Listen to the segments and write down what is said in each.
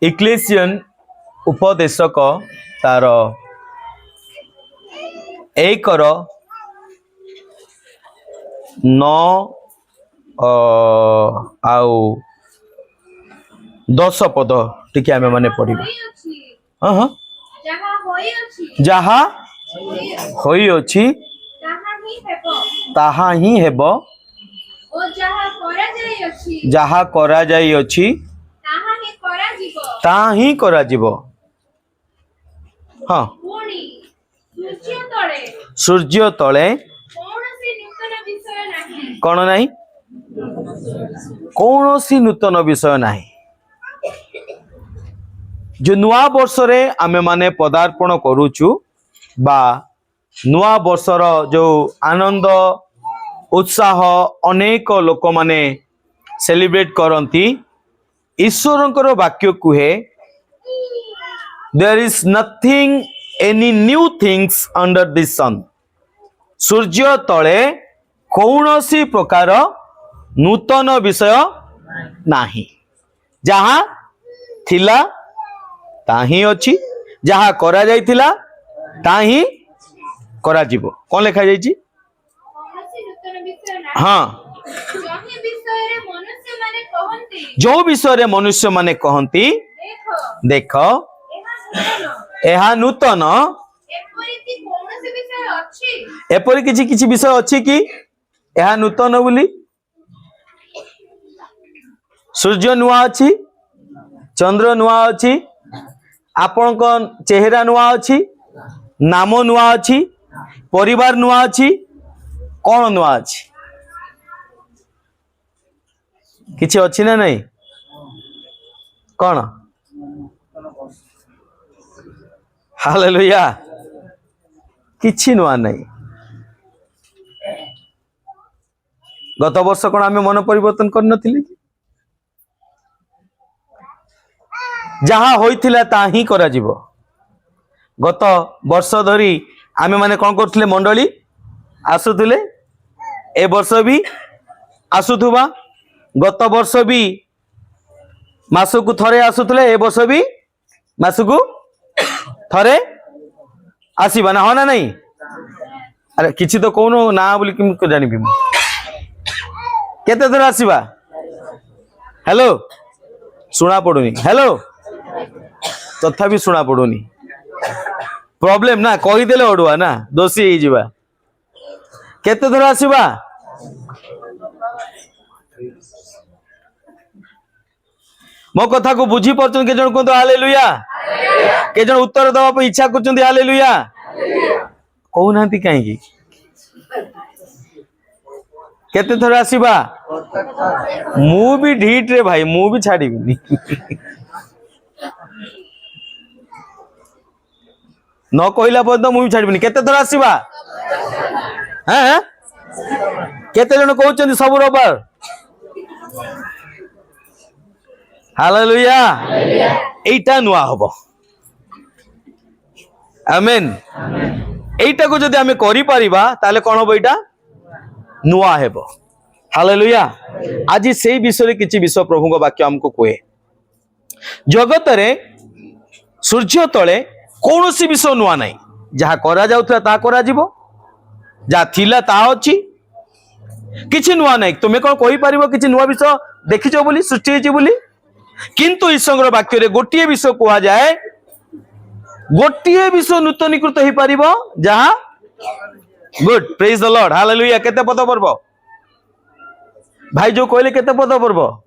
इक्लेसियन उपदेशक तार 1:9 पद टिके आमे माने पढ़िबा। हाँ हाँ जहा होई अछि ताहा ही हेबो जहा करा जाई अछि ताहा ही करा जीवो। हाँ सूर्य तले कौन नहीं कौन सी नूतन विषय नहीं। जो नुआ वर्ष रे आमे माने पदार्पण करूचु बा नुआ वर्षर जो आनंद उत्साह अनेक लोक माने सेलिब्रेट करती ईश्वरंकर वाक्य कुहे there is nothing any new things under this sun. सूर्य तले कौनसी प्रकार नूतन विषय नाही। जहा थिला ताही अछि जहा करा जाइथिला ताही करा जीवो। कौन लिखा जाइछि? हाँ जो विषय रे मनुष्य माने कहंती देख एहा नूतन एपरि किछि किछि विषय अछि कि एहा नूतन बोली। सूर्य नुआ अछि चंद्र नुआ अछि आपण को चेहरा नुआ अछि नाम नुआ अछि परिवार नुआ अछि कौन नुआ अछि किछि अछि ना नहीं कौन? हालेलुया किछि नुआ नहीं। गत वर्ष कौन आमे मन परिवर्तन कर नथिले कि जहा होइथिला ताही करा जीवो। गत वर्ष धरी आमे माने कौन करथिले मंडली आसुथिले ए वर्ष भी आसुथुबा गत वर्ष भी मासकु थरे आसुथिले ए वर्ष भी मासकु थरे आसीबा ना हो ना नहीं। अरे किछि तो कोनो ना बोली कि जानि भी केते थरे आसीबा। हेलो सुना पडुनी हेलो तथापि सुना पडुनी प्रॉब्लम ना कहि देले ओडुआ ना दोषी हे जिबा। केते थरे आसीबा मो कथा को बुझी परछन के जण को तो हालेलुया के जण उत्तर दवा पे इच्छा करछन हालेलुया कहू नांती काहे की केते थरे आसीबा मु भी ढीट रे भाई मु भी छाड़ीबिनी न कहला पर्यंत मु भी छाड़ीबिनी केते थरे आसीबा हैं केते जण कहउछन सब रबार हालेलुया एटा नुआ हबो आमेन। एटा को जदि हमें करि परिबा ताले कोन हबो एटा नुआ हेबो। हालेलुया आज सेही विषय किछि विषय प्रभु को वाक्य हमको कहे जगत रे सूर्य तले कौनसी विषय नुआ नहीं। जहा करा जाउथला ता करा जीवो जा थिला ता अछि किछि नुआ नहीं। तुमे कोन कहि परिबो किछि नुआ विषय देखिछो बोली सृष्टि हेछि बोली किंतु ईश्वर वाक्य रे गोटिए विषय कहा जाए गोटिए विषय नूतनीकृत हो पारिबो जहा good praise the Lord hallelujah. केते पद पर्व भाई जो कहले केते पद पर्व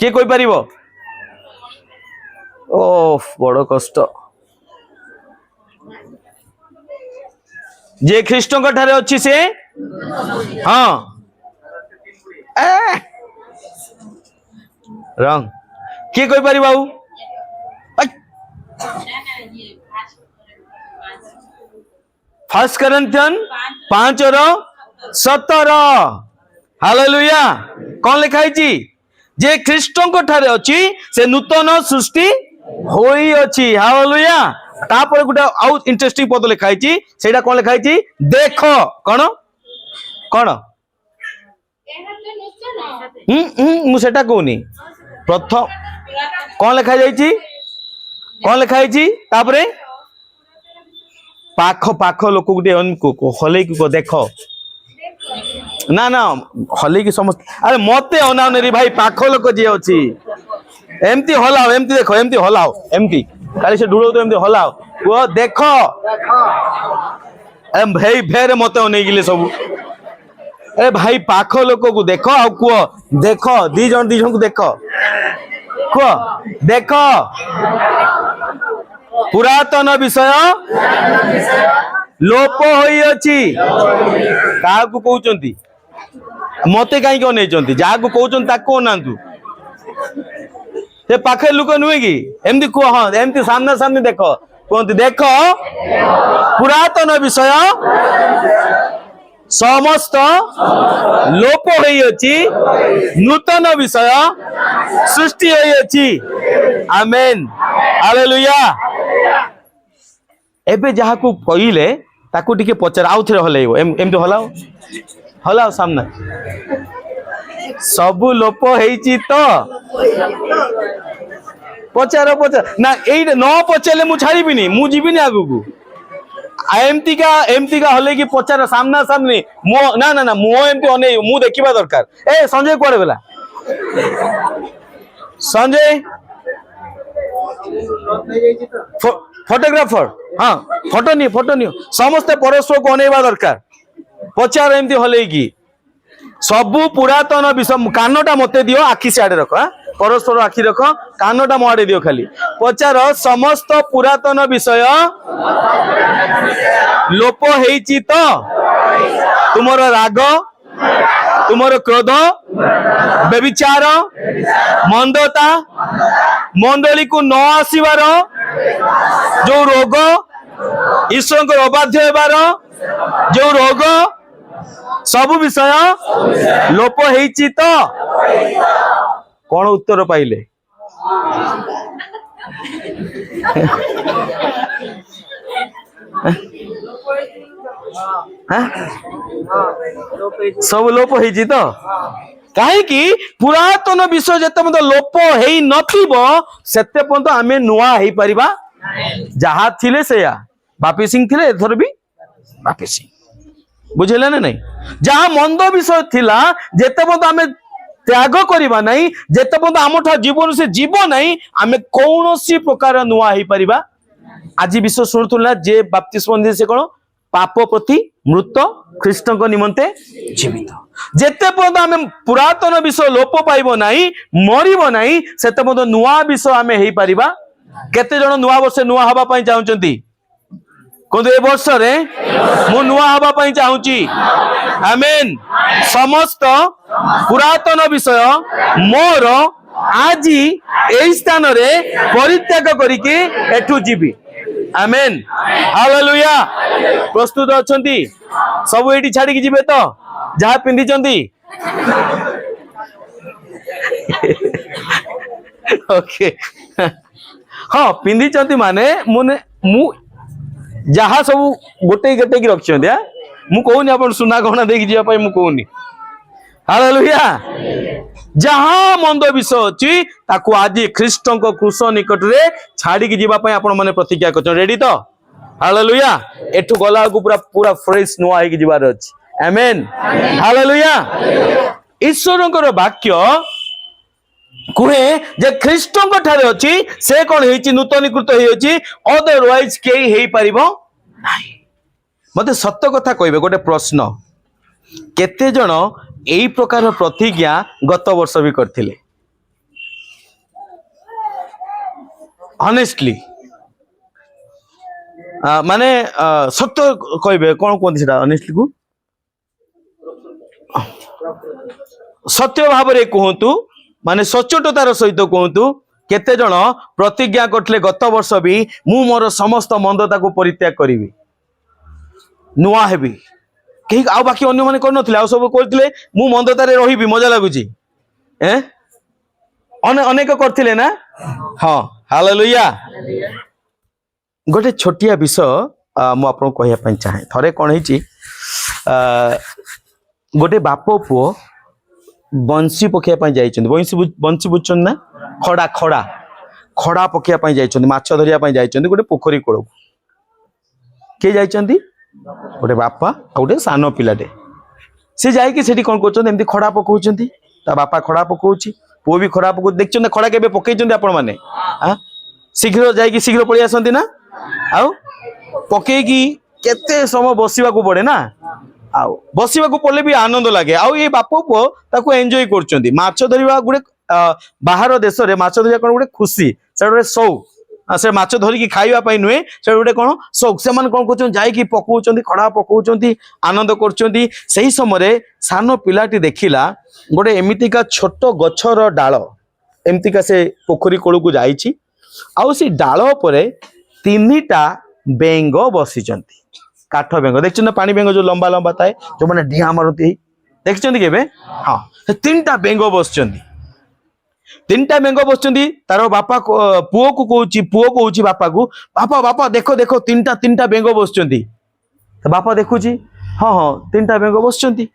के कोइ परिबो ओफ बड़ कष्ट जे ख्रीष्ट को ठारे अछि से हाँ रंग किए कोइ पारि बाबू फर्स्ट करंथियन 5:17 हालेलुया कौन लिखाई जे ख्रीष्ट को ठारे अछि से नूतन सृष्टि होई अछि। हालेलुया तापर गुटा आउ इंटरेस्टिंग पद लिखाई सेटा कौन लिखाई देख कौन कौन मु सेटा कहूनी प्रथम कौन लिखा जाइए कौन लिखाई तापरे पाख पाख लोक गुटे हल देख ना ना हल की समस्त अरे मते अनाउन रे भाई पाख लोक जी अच्छी एमती हलाओ एमती देख एमती हलाओ एमती खाली से ढूढ़ तो एमती हलाओ वो देख भाई फेर मत अनेक सब ए भाई पाख लोक को देख आ कह देख दी जन को देख कह देख पुरातन विषय लोप होई अछि का कहउचंती मते कहीं अनेचंती जहाँ को कहउचंती ताको अनांतु से पाखे लुक नुहे कि एमती कह हाँ एमती सामना सामने देख कहते देख पुरातन विषय समस्त लोप होई अछि नूतन विषय सृष्टि होई अछि आमेन हालेलुया एबे जहा को कहिले ताकू टिके पचार आउ थरे हलाइबो एमती हलाओ हलाओ सामना सबु लोप हेइची तो पचार पचार ना ए न पचारे मु छाड़ीबिनी मु जीबिनी आगु को एमती का हले कि पचार सामना सामने मो ना ना ना मो एमती अने मु देखिबा दरकार ए संजय कोड़े बेला संजय फोटोग्राफर हाँ फोटो नहीं समस्ते परस्पर को अनेवा दरकार पचार एमती हले कि सबु पुरातन विषय कानटा मते दियो आखि सियाडे रख परस्पर आखि रख कानटा मोआडे दियो खाली पचार समस्त पुरातन विषय लोप हेइची तो तुमर राग तुमर क्रोध व्यभिचार मंदता मंडली को न आसीबार जो रोग ईश्वर को अबाध्य हेबार जो रोग सब विषय लोप हेइची तो कौन उत्तर पाइले सब लोप हेइची तो कहीं पुरातन विषय जते मत लोप हेई नथिबो सेते पर्यंत आमे नुआ हेई परिबा जहा थिले सेया बापी सिंह थिले एथर भी बापी सिंह बुझेले ना नहीं जहा मंद विषय थिला जेते पर्यंत आमे त्याग करिबा नहीं जेते पर्यंत आमठा जीवन से जीव नहीं आमे कौनसी प्रकार नुआ हेई परिबा आज विश्व शुणुला जे बाप्तिस्म से कोन पाप प्रति मृत ख्रीष्ट निमंते जीवित जेते पर्यंत आमे पुरातन विषय लोप पाइबो नहीं मरिबो नहीं सेते पर्यंत नुआ विषय आमे हेई परिबा केते जण नुआ वर्ष नुआ हबा पई चाहुचंती कोन ए वर्ष रे मु नुआ हबा पई चाहुची आमेन समस्त पुरातन विषय मोर आज एई स्थान रे परित्याग करिके एठु जीवी आमेन हालेलुया प्रस्तुत अछंती सब एठी छाडी के जिवे तो जहा पिंदी चंदी ओके हाँ पिंदी चंती माने मुने मु जहा सब गोटे गोटे की रखछंती आ मु कहूनी अपन सुना गहना देख जिया पई मु कहूनी हालेलुया जहा मंद विषय अछि ताकू आज ख्रीष्ट को क्रूस निकट रे छाड़ी के जीवा पई आपण माने प्रतिज्ञा करछन रेडी तो हालेलुया एठु गला को पूरा पूरा फ्रेश नुआ हे के जीवार अछि आमेन हालेलुया ईश्वरଙ୍କର वाक्य कुहे जे ख्रीष्टଙ୍କ ठारे अछि से कोन हेछि नूतनीकृत हे अछि अदरवाइज के हेई परिबो नाही मते सत्य कथा कहबे गोटे प्रश्न केते जण एई प्रकार प्रतिज्ञा गत वर्ष भी करथिले ऑनेस्टली माने सत्य कहबे कोन कोन सेटा ऑनेस्टली को सत्य भाव रे कहंतु माने सचोटतार सहित कहंतु केते जण प्रतिज्ञा करथिले गत वर्ष भी मु मोर समस्त मंदता को परित्याग करिवि नुआ हेबी कहीं आ बाकी अन्य माने कर नथिले आ सब करथिले मु मंदतारे रहिबी मजा लागुची अनेक करथिले ना हाँ हालेलुया गोटे छोटिया विषय मु आपन कहया पई चाहे थरे कोन हिची गोटे बाप पुओ बंसी पखिया पई जाइछन बंसी बुझछन ना खड़ा खड़ा खड़ा पकेया जाइछन्ती माछ धरिया जाइछन्ती गोटे पोखरी कूल किए जाइछन्ती गोटे बापा आ गोटे सान पिलाटे से जाइए सेठी कौन कर खड़ा पकाउछन्ती ता बापा खड़ा पकाउछि पुओ भी खड़ा पकाउ देखछन्ती खड़ा केबे पकैछन्ती आपण माने शीघ्र जाइए शीघ्र पळि आसन्ती ना आउ पकईकी केते समय बसिबा को पड़े ना आउ बसिबा को पड़ले भी आनंद लगे आउ ये बाप पुओ ताको एंजॉय करछन्ती माछ धरिबा गुडे बाहर देश रे माछ धरिया कोन गुडे खुशी से गुडे शौक से माछ धरिकी खाइबा पई नुहे से गुडे कोन शौक से मान कोन करछन जाई की पकाउछन्ती खड़ा पकाउछन्ती आनंद करछन्ती सही समय रे सानो पिलाटी देखिला गोटे एमितिका छोट गछर डाळ एमितिका से पोखरी कोळ को जाईछि आउ सी डाळ परे तीनटा बेंग बसिचन्ती काठ बेंग देखछन पानी बेंग जो लंबा लंबा थाए जो माने ढिया मारती देखछन्ती केबे हां तीनटा बेंग बसचन्ती तीनटा बेंग बसचन्ती तारो बापा पुओ को कहूची बापा को बापा बापा देखो देखो तीनटा बेंग बसचन्ती तो बापा देखुची हां हां तीनटा बेंग बसचन्ती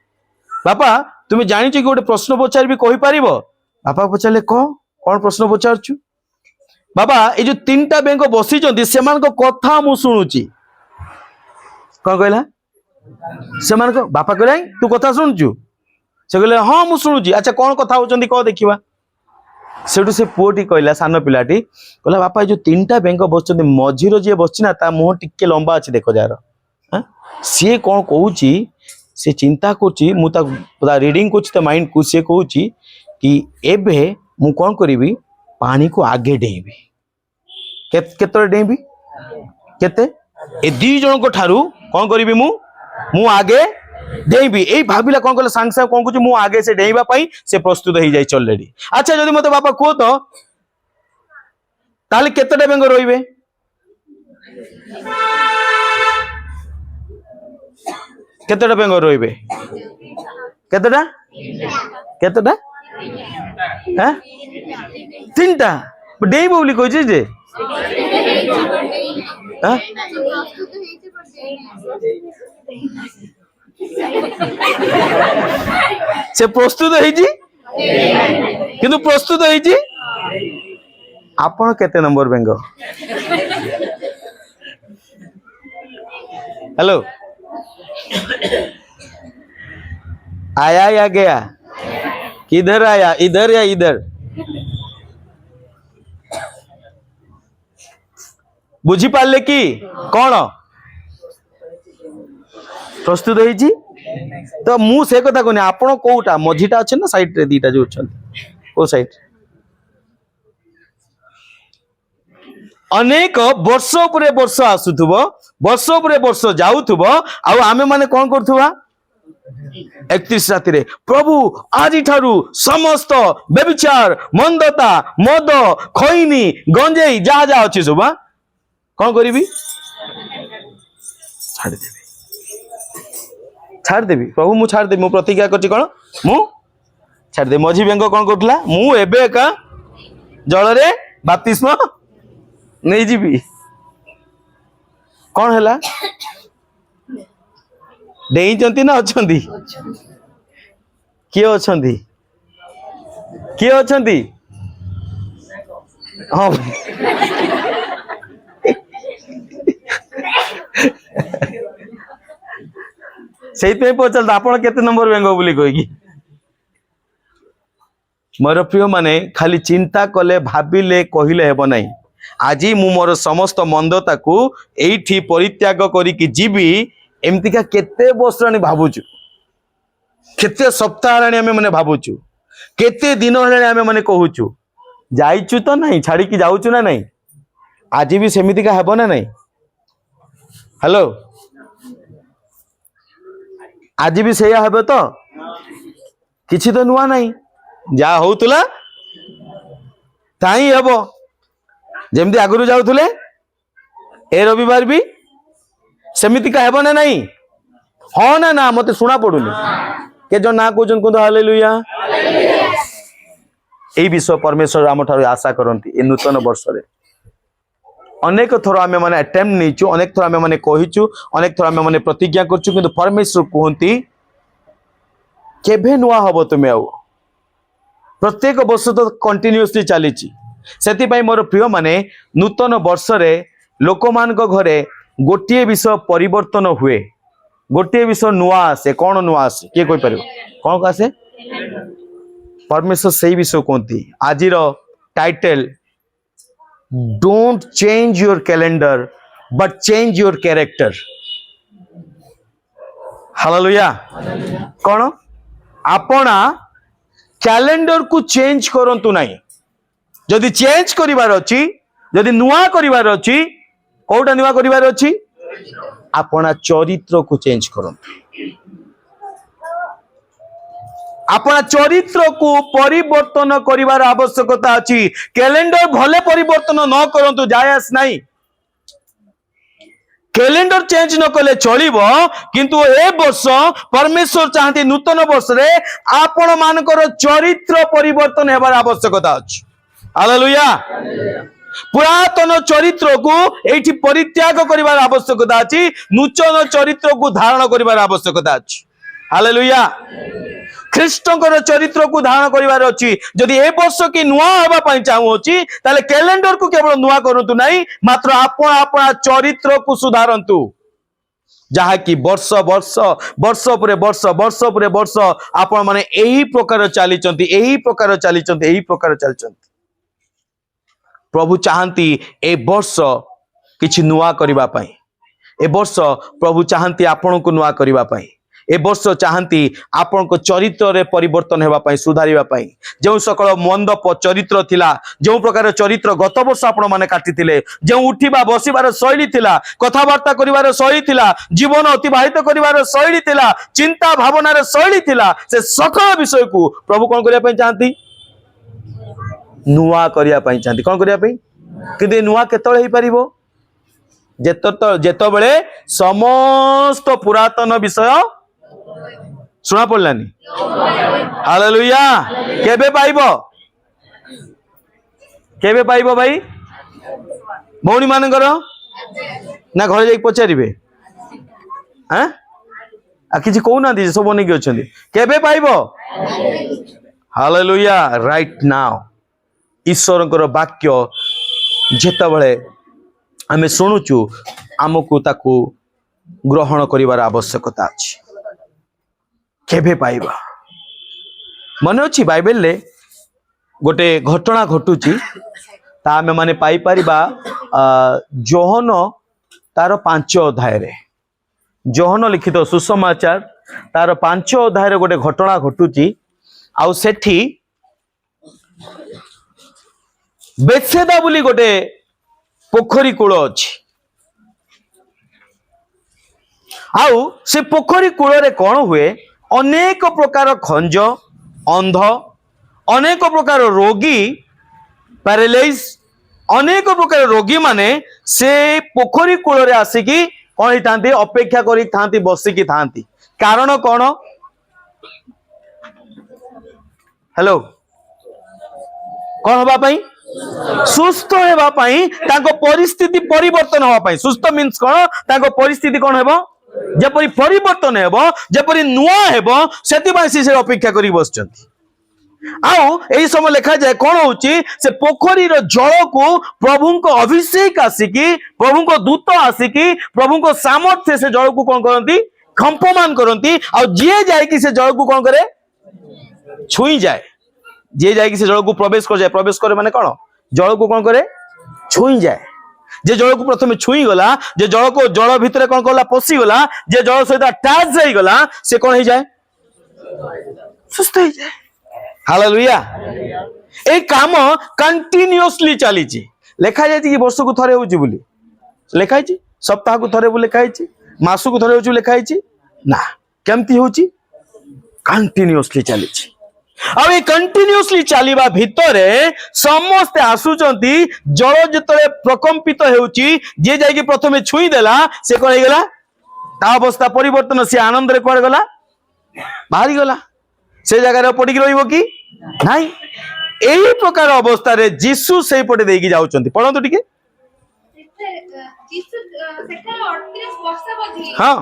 बापा तुम जानिछ कि गोटे प्रश्न पचार भी कहि परिबो बापा पचारले कौन प्रश्न पचारछु बाबा ये जो तीनटा बेंग बसिचन्ती सेमान को कथा मु सुनुची कौन कहला सेमान को बापा कहले तू कथा सुनुचु से कहले हां मु सुनुची अच्छा कौन कथा होचन्ती कह देखिबा सेठू से पुओटी कहला सान पिलाटी कहला बापा जो तीनटा बेंग बसचन्ती मझीरो जे बसछि ना ता मुंह टिके लंबा अछि देखो जार सी कौन कहूची से चिंता करछि मु ता रीडिंग करछि त माइंड को से कहूची कि एबे मु कौन करिवि पानी को आगे डेइबी केते डेइबी केते ए दी जन को ठारू कौन करिवि मु आगे डेइबी एई भाबिला कौन कहला सांग सांग कौन कुछ मु आगे से डेइबा पई से प्रस्तुत हो जाई ऑलरेडी अच्छा जदी मते बापा को तो ताले केतेटा बेंग रोइबे केतेटा बेंग रोइबे केतेटा केतेटा हैं तीनटा डेइबो बोली कहै जे हां से प्रस्तुत होईजी किंतु प्रस्तुत होईजी आपण केते नंबर बेंग हेलो आया या गया किधर आया इधर या इधर बुझी पाले कि कौन प्रस्तुत होईजी तो मु से कथा कहनी आपण कोटा मझीटा अछि ना साइड रे दीटा जो अछि ओ साइड अनेक वर्ष परे वर्ष आसुथबो वर्ष परे वर्ष जाउथबो आ आमे माने कोन करथुवा 31 राति रे प्रभु आज ठारू समस्त व्यभिचार मंदता मद खैनी गंजेई जा जा अछि सुबा कौन करी छाड़ देवी प्रभु मु छाड़ देवी मु प्रतिज्ञा करछि कोन मु छाड़ दे मझी बेंग कोन करथला मु एबे का जल रे बाप्तिस्म नै जीवी कौन हैला डेई जंती ना अछंती किए अछंती किए अछंती हां से पचार आप केते नंबर बेंग बोली कही मोर प्रिय माने खाली चिंता कले भाविले कहले हेब नाही आज मु मोर समस्त मंदता को एठी परित्याग करिकी जीवी एमतिका केते वर्ष रानी भाबुचु केते सप्ताह रानी हमें माने भाबुचु केते दिन रानी हमें माने कहूचु जाइचु तो नहीं छाड़ी की जाउचु ना नहीं आज भी सेमितिका हेब ना नहीं हेलो आज भी से हे तो किसी तो नुआ नहीं जा होतुला ताई हेबो जेमती आगुरु जाउथुले ए रविवार भी सेमितिका हेबो ना नहीं हाँ ना ना मते सुना पड़ुनी के जो ना कहउछन कोन हालेलुया एई विश्व परमेश्वर आम ठारू आशा करंती ए नूतन वर्ष रे अनेक थर आमे माने अटेम्प्ट नैचु अनेक थर आमे माने कहिचु अनेक थर आमे माने प्रतिज्ञा करचु किंतु परमेश्वर कहंती केभे नुआ हबो तुमे आउ प्रत्येक वर्ष तो कंटिन्यूअसली चली से मोर प्रिय माने नूतन वर्ष रे लोक मान घरे गोटे विषय परिवर्तन हुए गोटे विषय नुआ आसे कौन नुआ आसे किए कोई पार कौन आसे परमेश्वर से विषय कहती आज title don't change your calendar but change your character hallelujah कौन आपना कैलेंडर को चेंज करंतु नहीं जदि चेंज करिवार अछि जदि नुआ करिवार अछि कोटा नुआ करिवार अछि आपना चरित्र को चेंज करंतु अपना चरित्र को परिवर्तन करिवार आवश्यकता अछि कैलेंडर भले परिवर्तन न करंतु जायस नहीं कैलेंडर चेंज न कले चलिबो किंतु ए वर्ष परमेश्वर चाहती नूतन वर्ष रे आपण मानकर चरित्र परिवर्तन हेबार आवश्यकता अछि हालेलुया पुरातन चरित्र को एठी परित्याग करिवार आवश्यकता अछि नूतन चरित्र को धारण करिवार आवश्यकता अछि हालेलुया ख्रीष्टकर चरित्र को धारण करिवार अछि जदि ए वर्ष की नुआ हेबा पई चाहू अछि ताले कैलेंडर को केवल नुआ करंतु नहीं मात्र आपण आपण चरित्र को सुधारंतु जहा कि वर्ष वर्ष वर्ष परे वर्ष वर्ष परे वर्ष आपण माने एही प्रकार चलीचंती एही प्रकार चलीचंती एही प्रकार चलीचंती प्रभु चाहती ए वर्ष किछि नुआ करिवा पई ए वर्ष प्रभु चाहती आपण को नुआ करिवा पई ए वर्ष चाहती आपण को चरित्र रे परिवर्तन हेबा पई सुधारिबा पई जो सकल मंद चरित्र थिला जो प्रकार चरित्र गत वर्ष आपण माने काटिथिले जो उठिबा बसिबार शैली थिला कथावार्ता करिवार शैली थिला जीवन अतिबाहित करिवार शैली थिला चिंता भावनार शैली थिला से सकल विषय को प्रभु कोन करिया पई चाहती नुआ करिया पई चाहती कोन करिया पई किंतु नुआ केतळे हे परिबो जेतबेले समस्त पुरातन विषय सुना पड़लानी हालेलुया केबे पाइबो भाई भौणी मानकर ना घर जाई पचारिबे हां आ किछि कहू ना दी सब बनेकी अछंती केबे पाइबो हालेलुया राइट नाउ ईश्वरकर वाक्य जेतबेले आमे सुनुचु आमको ताकू ग्रहण करिवार आवश्यकता अछि केबे पाइबा मन अच्छी बाइबल ले गोटे घटना घटुची ता आमे माने पाई परिबा जोहन तार 5 अध्याय रे जोहन लिखित सुसमाचार तार 5 अध्याय रे गोटे घटना घटुची आउ सेठी बेत्सेदा बोली गोटे पोखरी कूल अछि आउ से पोखरी कूल रे कोन हुए अनेक प्रकार खंज अंध अनेक प्रकार रोगी पैरालाइज अनेक प्रकार रोगी माने से पोखरी कूल रे आसिकी कौन हितांती अपेक्षा करी थांती बसिकी थांती कारण कौन हेलो कौन हवा पाई सुस्थ हेबा पाई ताको परिस्थिति परिवर्तन हवा पाई सुस्थ मीन्स कौन ताको परिस्थिति कौन हेबो जेपरी परिवर्तन हेबो जेपरी नुआ हेबो सेति से अपेक्षा करी बसचंती आउ एही समय लिखा जाए कौन होची से पोखरी रो जल को प्रभु को अभिषेक आसिकी प्रभु को दूत आसिकी प्रभु को सामर्थ्य से जल को कौन करंती कंपमान करंती आ जे जाय कि से जल को कौन करे छुई जाए जे जाय कि से जल को प्रवेश करे माने कौन जल को कौन करे छुई जाए जे जल को प्रथम छुई गला जे जल को जल भितर कौन कला पसी गला जे जल सहित अटैच जाई गला से कौन हो जाए सुस्थ हो जाए हालेलुया ए काम कंटिन्यूअसली चली लिखा जाए कि वर्ष को थरे होची बोली लिखाई सप्ताह को थरे बोली लिखाई मास को थरे होची लिखाई ना केमती होची कंटिन्यूअसली चली आ कंटिन्यूअसली चलिबा भितरे समस्त आसुचंती जल जतरे प्रकंपित हेउची जे जाई प्रथमे छुई देला से कोन हे गेला ता अवस्था परिवर्तन से आनंद रे कोन गला बाहरी गला से जगह रे पड़ी रहिबो कि नाही एही प्रकार अवस्था रे जीसु सेही पटे देकी जाउचंती पढंतु टिके जीसु सेठार 38 वर्ष बधी हां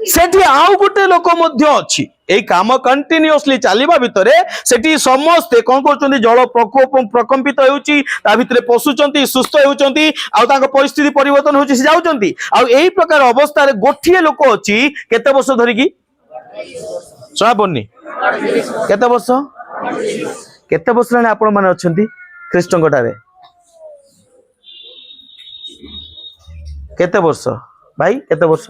सेठी आउ गोटे लोक मध्य अछि एई काम कंटिन्यूअसली चलिबा भितरे सेठी समस्ते कोन करचंती जल प्रकोप प्रकंपित हेउची ता भितरे पसुचंती सुस्थ हेउचंती आ ताको परिस्थिति परिवर्तन होची से जाउचंती आ एई प्रकार अवस्था रे गोठिए लोक अछि केते वर्ष धरि की सुनापन्नी केते वर्ष लाने आपण माने अछंती ख्रीष्टंगटारे केते वर्ष भाई केते वर्ष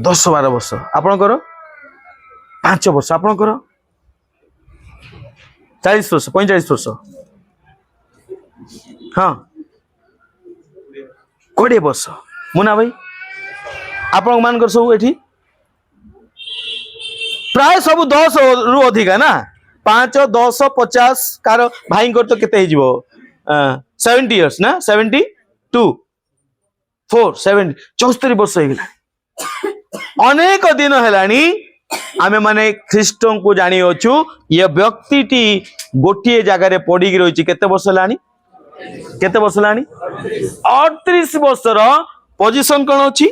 10-12 वर्ष आपणकर 5 वर्ष आपणकर 40 वर्ष 45 वर्ष हाँ 20 वर्ष मुना भाई आपण मानकर सब एठी प्राय सब 10 रु अधिका ना 5 10 50 कार भाई तो केते हे जिवो 70 इयर्स ना 72 4 7 74 वर्ष हो गला अनेक दिन हेलानी आमे माने ख्रीष्टन को जानी अछु ये व्यक्ति टी गोटिए जगह रे पड़ी रही केते वर्ष लानी 38 वर्ष रो पोजीशन कोन अछि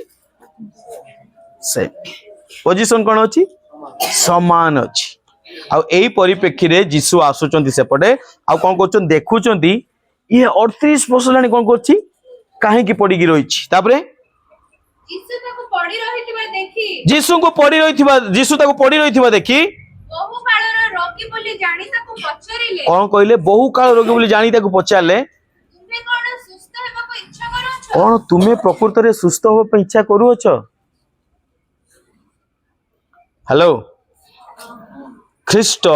से पोजीशन कोन अछि समान अछि आ एई परिप्रेक्षी रे यीशु आसुचंती सेपटे आ कोन करचन देखुचंती ये 38 वर्ष लानी कोन करछि काहे की पड़ी रही तापरे जीसु को पड़ी रही देखी कौन कहले बहु काल रोगी बोली जानी ताको पचारले कौन तुम्हें प्रकृत रे सुस्थ हो पे इच्छा करूछ हेलो ख्रीष्ट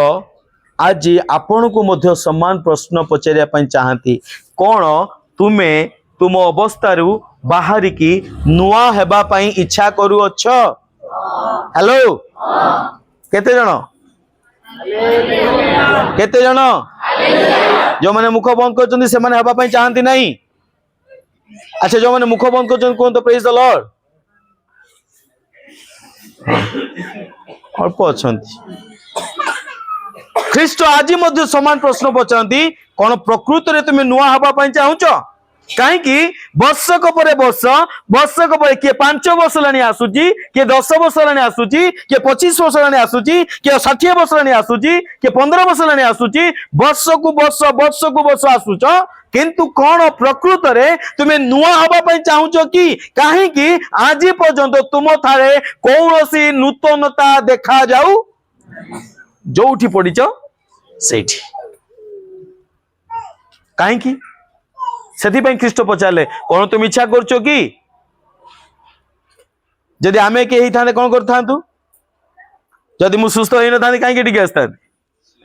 आज आपण को मध्य समान प्रश्न पचारिया पई चाहती कौन तुम्हें तुम अवस्था रु बाहर की नुआ हेबा पई इच्छा करूछ हेलो केते जन जो माने मुख बंद करचंदी से माने हेबा पई चाहंती नहीं अच्छा जो माने मुख बंद करचंदी कोन तो प्रेज द लॉर्ड अल्प अछंती ख्रीष्ट आज मध्य समान प्रश्न पचारती कोन प्रकृत रे तुमे नुआ हेबा पई चाहुछ कहीं वर्षक पर किए 5 वर्ष लानी आसुची किए 10 वर्ष लानी आसुची किए 25 वर्ष लानी आसुची किए 60 वर्ष लानी आसुची किए 15 वर्ष लानी आसुची वर्ष को वर्ष आसुच किंतु कौन प्रकृत रे तुम्हें नुआ हवा पई चाहुच कि कहीं आज पर्यंत तुम थारे कौनसी नूतनता देखा जाऊ जोठी पड़ीच सेठी कहीं से ख्रीष्ट पचारे कौन तुम इच्छा करछो कि जदि आमे के ही थाने कौन करथांतु जदि मु सुस्थ होई न थाने काहे के टिके आस्तान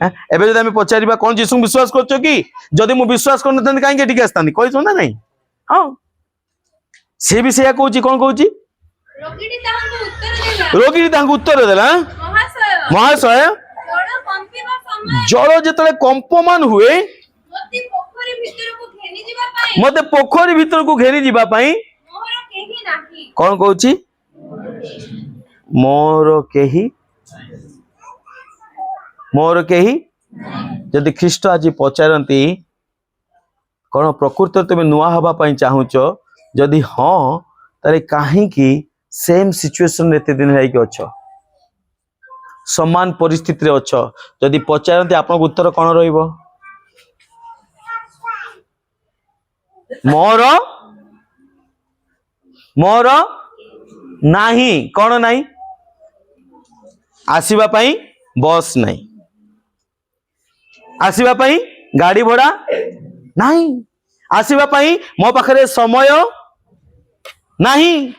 एबे जदि आमे पचारिबा कौन जीसु विश्वास करछो कि जदि मु विश्वास करन थाने काहे के टिके आस्तान कहै छ ना नहीं हां से भी सेया कहूची कौन कहूची रोगी तांको उत्तर देला महाशय जल जेतले कंपमान हुए मते पोखरी भीतर को घेरी जीवा पाई कौन कहूची मोर केही जदि ख्रीष्ट आज पचारती कौन प्रकृत तुम नुआ हवा पाई चाहुच जदि हाँ तारे कहीं सेम सिचुएशन एते दिन लाइक अच्छ समान परिस्थिति रे अच्छ जदि पचारती आपन उत्तर कौन रहिबो मोर नाही कौन नहीं आसीबा पाई बस नहीं आसीबा पाई गाड़ी भड़ा नहीं आसीबा पाई मो पाखरे समय नहीं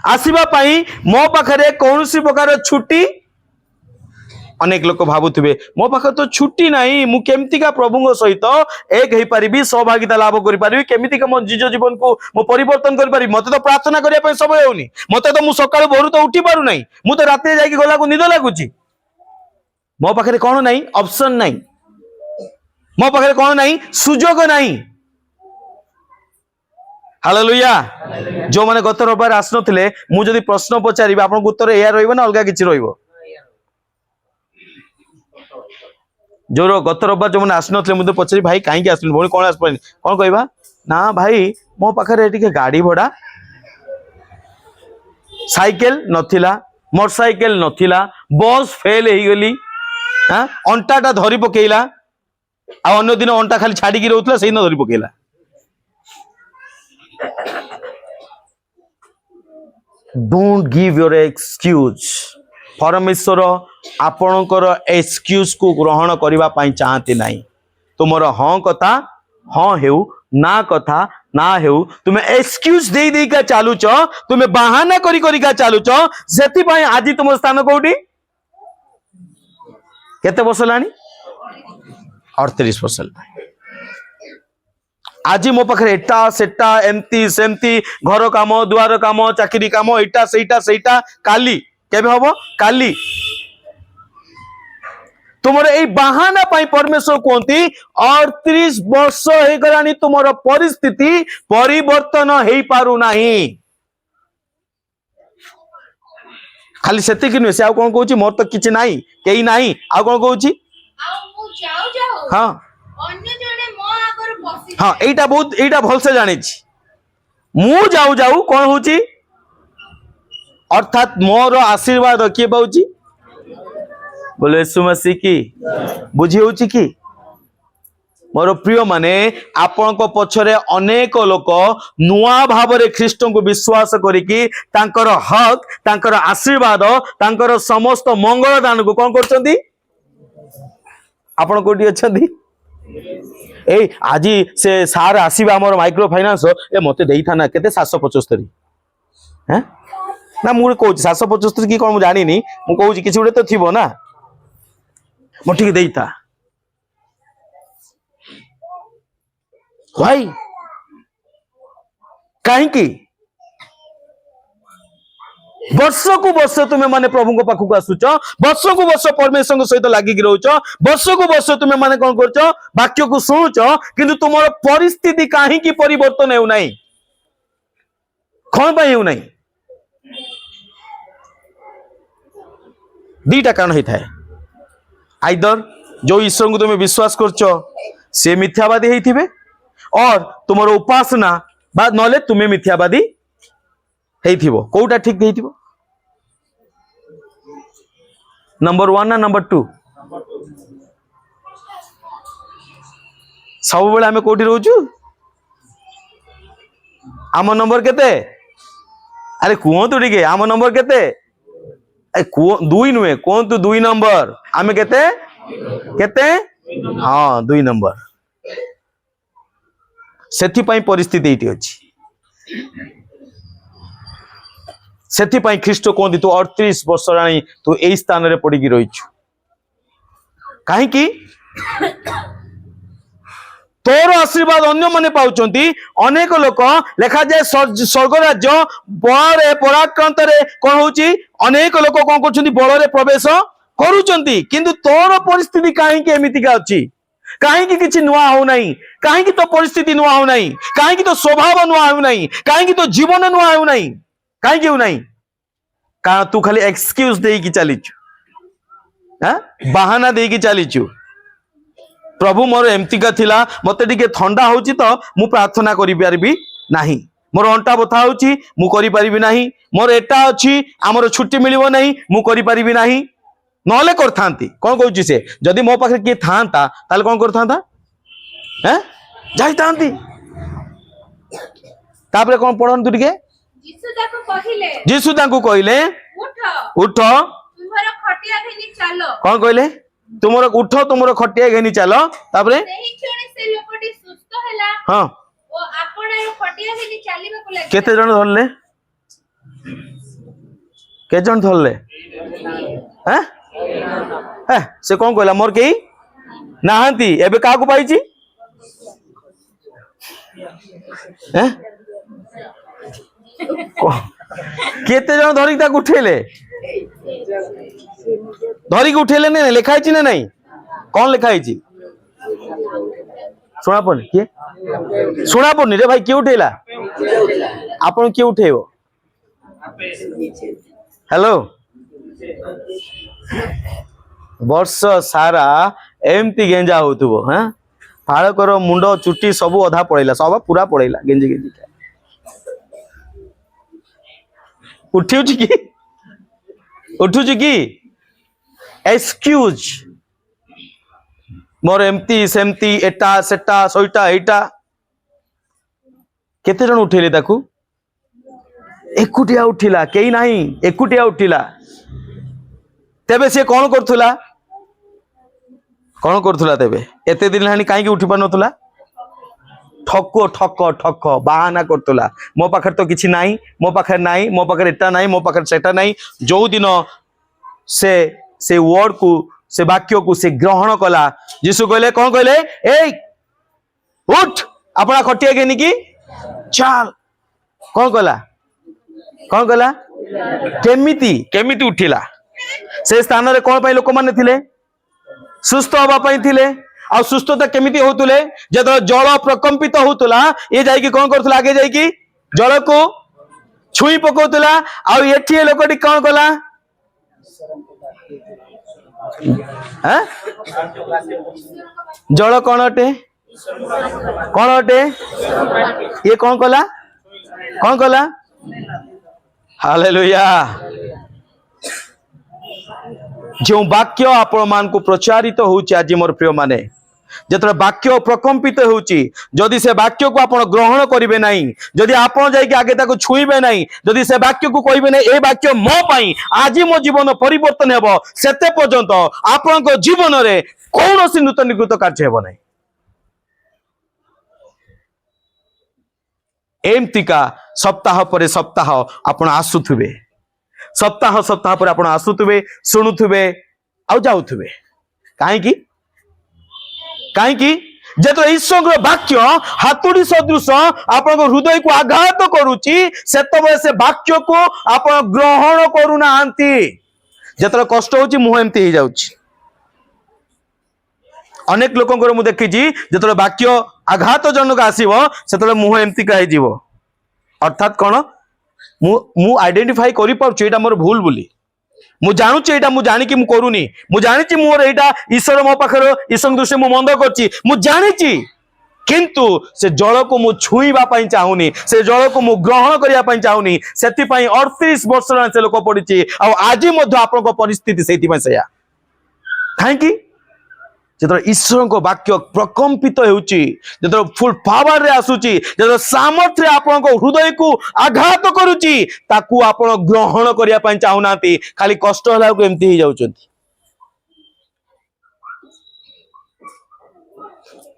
आसीबा पाई मो पाखरे कौनसी प्रकार छुट्टी अनेक लोक भावुवे मो पाखे तो छुट्टी नहीं मु केमतिका प्रभु सहित एक हो पारि सहभागिता लाभ करी केमितिका मो निज जीवन को मो परिवर्तन करि पारि मते तो प्रार्थना करिया पय समय होनी मते तो मु सकाळ भोरु तो उठी पारु नहीं मु तो राते जाई गला को निद लागुची मो पाखे कोन नहीं ऑप्शन नहीं मो पाखे कोन नहीं सुजोग नहीं हालेलुया जो माने गत रविवार आसनथिले मु जदि प्रश्न पचारिबा आपन उत्तर एया रहइबो ना अलगा किछि रहइबो जो गत रविवार जो मैंने आसन मुझे पचारि भाई कहीं आस भौणी कौन आस कौन कहवा ना भाई मो पाखे गाड़ी भड़ा साइकेल नथिला, मोटरसाइकेल नथिला, बस फेल हो गली, हाँ अंटाटा धरी पकेला, आ अन्य दिन अंटा खाली छाड़ी रोला से धरी पकेला। Don't give your excuse. परमेश्वर आपणकर एक्सक्यूज को ग्रहण करने चाहती नहीं। तुमर हाँ कथा हाँ हेउ, ना कथा ना हेउ, तुम्हें एक्सक्यूज दे देका चालुच, तुम्हें बहाना करी करिका चालुच। सेति पई आज तुम स्थान कोठी? केते वर्ष लानी? 38 वर्ष। आज मो पाखे एटा सेटा एमती सेमती घर काम दुआर काम चाकरी काम एटा सेटा सेटा काली केबे हबो? काली। तुमर ए बहाना पाई परमेश्वर कहती 38 वर्ष हो गलानी तुमर परिस्थिति परिवर्तन हो पारु नाही। खाली सेति कि नुहे से आ कोन कहूची मोर तो किछि नाही केही नाही आ कोन कहूची हाँ हाँ एटा बहुत एटा भल से जानी मु जाऊ जाऊ कौन होची अर्थात मोर आशीर्वाद किए पाउची बोले यीशु मसीह की बुझी होची कि मोर प्रिय माने आपण को पछरे अनेक लोक नुआ भाव रे ख्रीष्ट को विश्वास करिकी तांकर हक तांकर आशीर्वाद तांकर समस्त मंगल दान को कौन करछंती आपण कोठी अछंती ए आज से सार आसीबा हमर माइक्रो फाइनेंस ए मते देई था ना केते 775 हैं ना मु कहू 775 की कोन मु जानि नी मु कहू किछि उडे तो थिबो ना मोठी देई था भाई काहे की वर्ष को वर्ष तुम्हें माने प्रभु को पाखु आसुच वर्ष को वर्ष परमेश्वर सहित लागिक रोच वर्ष को वर्ष तुम्हें माने कौन कर वाक्य को शुणुच किंतु तुम परिस्थिति कहीं परिवर्तन हो नहीं कौन पाई हो नहीं दीटा कारण होता है आइदर जो ईश्वर को तुम्हें विश्वास करछ से मिथ्यावादी होइथिबे और तुमरो उपासना बाद नले तुम्हें मिथ्यावादी हेइथिबो कोउटा ठीक हेइथिबो नंबर 1 ना नंबर 2 सब बेले हमें कोठी रहउछु आम नंबर केते अरे कुहतु टिके आम नंबर केते ए दुई नुहे कहतु 2 नंबर आमे केते केते हाँ 2 नंबर सेथि पई परिस्थिति एटी अछि सेथि पई ख्रीष्ट कहती तू 38 वर्ष रानी तू एई स्थान रे पड़ी रही कहीं की तोर आशीर्वाद अन्य माने पाउचंती अनेक लोक लेखा जाए स्वर्ग राज्य बल पराक्रांत रे कोन होची अनेक लोक कोन करचंती बल रे प्रवेश करूचंती किंतु तोर परिस्थिति काहे के एमितिका अछि काहे की किछि नुआ हो नाही काहे की तो परिस्थिति नुआ हो नाही काहे की तो स्वभाव नुआ हो नाही काहे की तो जीवन नुआ हो नाही काहे क्यों नहीं कारण तू खाली एक्सक्यूज दे की चलीचु बहाना दे की चलीचु प्रभु मोर एमतिका थिला मते टिके ठंडा होची तो मु प्रार्थना करि परबी नाही मोर अंटा बथा होची मु करि परबी नाही मोर एटा अछि हमर छुट्टी मिलिबो नाही मु करि परबी नाही नले करथांती कोन कहूची से जदी मो पाखे के थांता ताले कोन करथांता हैं जाइतांती तापरे कोन पढन तू टिके जीसु ताको कहले उठ तुमरो खटिया घेनी चलो कोन कहले तुमरो उठ तुमरो खटिया घेनी चलो तापरे सेही क्षण से लोकटी सुस्त हैला हां ओ आपणे खटिया घेनी चलीबा को लागे केते जण धरले के जण धरले हैं हैं से कोन कहला मोर केही नाहंती एबे काकू पाइची हैं केते जन धरिक ताक उठेले धरिक उठेले ने लिखाई छी ना नहीं कौन लिखाई छी सुना पन के सुना पन रे भाई के उठेला आपन के उठेबो हेलो वर्ष सारा एमती गेंजा होतुबो हैं फाळकर मुंड चुट्टी सब अधा पड़ेला सब पूरा पड़ेला गेंजी गेंजी उठी कि उठुची कि एक्सक्यूज मोर एमती सेमती एटा सेटा सोईटा एटा केते जन उठेले ताकू एकुटिया उठिला केही नाही एकुटिया उठिला तेबे से कौन करथुला तेबे एते दिन हानि काहे कि उठी पार नथुला ठक ठक ठक बाहाना करतुला मो पाखर तो किछि नाही मो पाखर नाही मो पाखर एटा नाही मो पाखर सेटा नाही जो दिन से वर्ड को से वाक्य को से ग्रहण कला यीशु कहले कौन कहले ए उठ अपना खटिया के निकी चल कौन कला केमिति केमिति उठिला से स्थान रे कौन पाई लोक माने थिले सुस्थ हवा पाई थिले आ सुस्थता केमिति होतुले जद जल प्रकंपित होतुला ये जाई कि कौन करथुला आगे जाई कि जल को छुई पकोतुला आ एठी लोकटी कौन कला हैं जल कौन अटे ये कौन कला हालेलुया जो वाक्य आपण मान को प्रचारित होउची आज मोर प्रिय माने जतरा वाक्य प्रकंपित होउची जदि से वाक्य को आपण ग्रहण करिवे नाही जदि आपण जाई के आगे ताको छुईबे नाही जदि से वाक्य को कहिबे नाही ए वाक्य मो पई आज मो जीवन परिवर्तन हेबो सेते पर्यंत आपण को जीवन रे कोनोसी नूतनीकृत कार्य हेबो नाही एमतिका सप्ताह पर सप्ताह आपण आसुथुबे सप्ताह सप्ताह पर आपण आसुथुबे सुनुथुबे आउ जाउथुबे काहे कि जेतो ईश्वर वाक्य हातुड़ी सदृश आपण हृदय को आघात करूची सेतबे से वाक्य को आपण ग्रहण करूना आंती जेतो कष्ट होची मुह एमती हो जाउची अनेक लोकंकर मु देखिजी जेतो वाक्य आघात जनक आसीबो सेतो मुह एमती का हेजिवो अर्थात कोन मु आइडेंटिफाई करि पाउची एटा मोर भूल बोली मु जानुची एटा मु जानि कि मु करूनी मु जानिची मोर एटा ईश्वर मो पाखर ईश्वर दृष्टि मु मंद करची मु जानिची किंतु से जल को मु छुईबा पई चाहुनी से जल को मु ग्रहण करिया पई चाहुनी सेति पई 38 वर्ष से लोक पडिची आ आज मध्य आपन को परिस्थिति सेति पई सया थैंक यू जतो ईश्वर को वाक्य प्रकंपित होउची जतो फुल पावर रे आसुची जतो सामर्थ्य आपन को हृदय को आघात करूची ताकू आपन ग्रहण करिया पई चाहुनाती खाली कष्ट होला को एमती ही जाउचंती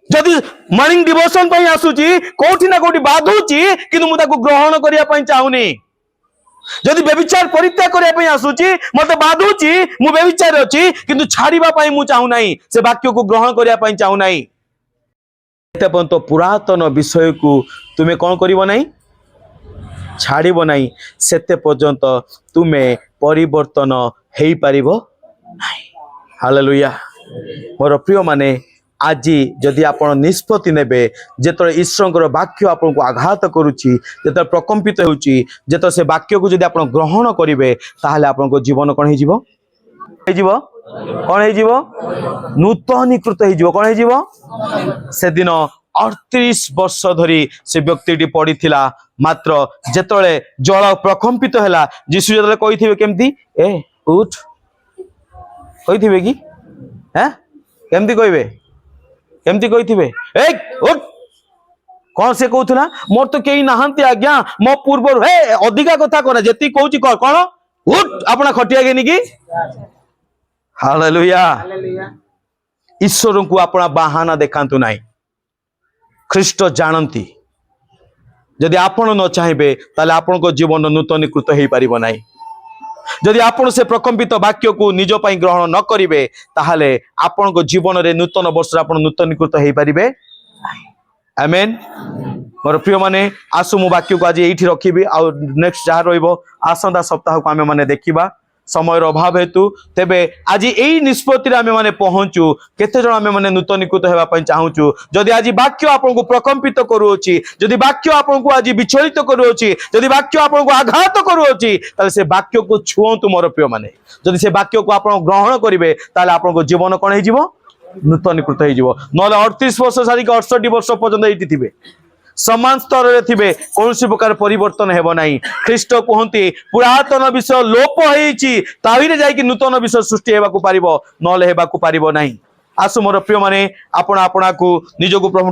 जदि मॉर्निंग डिवोशन पई आसुची कोठी ना कोठी बाधुची किंतु मु ताकू ग्रहण करिया पई चाहुनी जदि व्यभिचार परित्याग करिया पई आसुची मते बाधुची मु व्यभिचार अछि किंतु छाड़ीबा पई मु चाहू नाही से वाक्य को ग्रहण करिया पई चाहू नाही एते पंत पुरातन विषय को तुमे कोन करिवो नाही छाड़ीबो नाही सेते पर्यंत तुमे परिवर्तन हेई पारिबो नाही हालेलुया मोर प्रिय माने आज जदि आपण निष्पत्ति नेबे जेत ईश्वर वाक्य आपन को आघात करुची जेत प्रकंपित होउची जेत से वाक्य को जदि आपण ग्रहण करिवे ताहाले आपण को जीवन कोन हे जीवो कोन हे जीवो नूतनीकृत हे जीवो कोन हे जीवो से दिन 38 वर्ष धरी से व्यक्तिटी पड़ीथिला मात्र जेतळे जल प्रकंपित हैला यीशु जेतळे कहिथिबे केमती ए उठ कहिथिबे कि हैं केमती कहिबे केमती कहिथिबे ए उठ कौन से कहूला मोर तो केही नाहंती आज्ञा मो पूर्व हे अधिका कथा करा जेती कहूची कर कोन उठ अपना खटिया गेनी की हालेलुया ईश्वर को अपना बहाना देखांतु नाही ख्रीष्ट जानती जदि आपण न चाहिए ताले आपण को जीवन नूतनीकृत हेई परिबो नाही जदि आपण से प्रकंपित वाक्य को निज पई ग्रहण न करिवे ताहाले आपण को जीवन रे नूतन वर्ष आपण नूतनीकृत हेई परिबे आमेन मोर प्रिय माने आसु मु वाक्य को आज एठी रखिबी आ नेक्स्ट जहा रहइबो आसंदा सप्ताह को आमे माने देखिबा समय अभाव हेतु तेबे आज एई निष्पत्ति रे आमे माने पहुंचू केते जण आमे माने नूतनीकृत हेबा पई चाहूचू जदि आज वाक्य आपन को प्रकंपित करूची जदि वाक्य आपन को आज विचलित करूची जदि वाक्य आपन को आघात करूची ताले से वाक्य को छुओंतु मोर प्रिय माने जदि से वाक्य को आपन ग्रहण करिवे ताले आपन को जीवन कोन हे जीवो नूतनीकृत हे जीवो नले 38 वर्ष सारी के 68 वर्ष पर्यंत एठी थिबे समान स्तर रे थिबे कोनसी प्रकार परिवर्तन हेबो नाही। ख्रीष्ट कहंती पुरातन विषय लोप होईची ताहिरे जाई कि नूतन विषय सृष्टि हेबाकू पारिबो नले हेबाकू पारिबो नाही। आसु मोर प्रिय माने आपण आपणा को निजको प्रभु